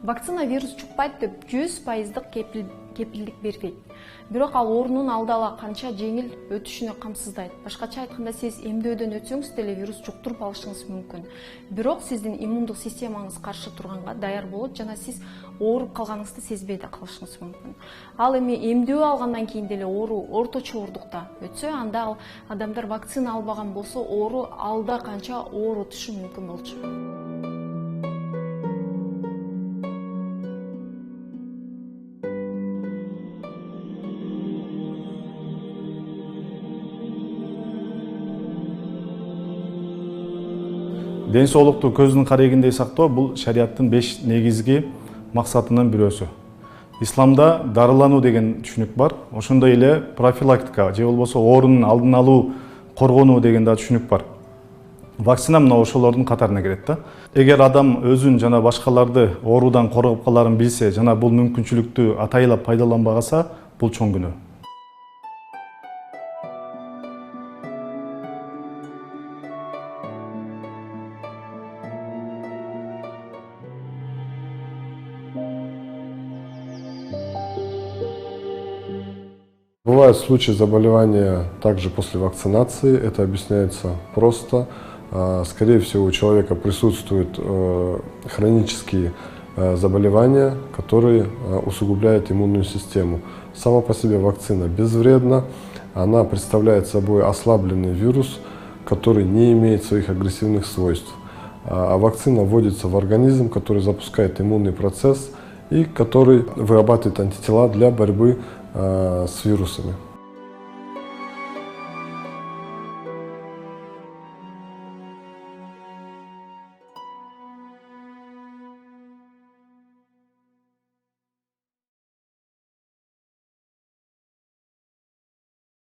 Вакцина вирус чукпайт деп 100% кепилдик бербейт. Бирок ал оорунун алды ала канча жеңил өтүшүнө камсыздайт. Башкача айтканда, сиз эмдөөдөн өтсөңүз деле вирус жуктуруп алышыңыз мүмкүн. Бирок сиздин иммундук системаңыз каршы турганга даяр болот жана сиз ооруп калганыңызды сезбей да калышыңыз мүмкүн. Ал эми эмдөө алгандан кийин деле оору орточо оорундукта өтсө, анда ал адамдар вакцина албаган болсо, оору алда канча оор өтүшү мүмкүн болчу. Ден соолукту көздүн карегиндей сактоо бул шариаттын 5 негизги максатынын бирөөсү. Исламда дарылануу деген түшүнүк бар. Ошондой эле профилактика же болбосо оорунун алдын алуу, коргонуу деген да түшүнүк бар. Вакцина мына ошолордун катарына кирет да. Эгер адам өзүн жана башкаларды оорудан коргоп каларын билсе, жана бул мүмкүнчүлүктү атайлап пайдаланбагаса, бул чоң күнөө. Бывают случаи заболевания также после вакцинации. Это объясняется просто. Скорее всего, у человека присутствуют хронические заболевания, которые усугубляют иммунную систему. Сама по себе вакцина безвредна. Она представляет собой ослабленный вирус, который не имеет своих агрессивных свойств. А вакцина вводится в организм, который запускает иммунный процесс и который вырабатывает антитела для борьбы с вирусами.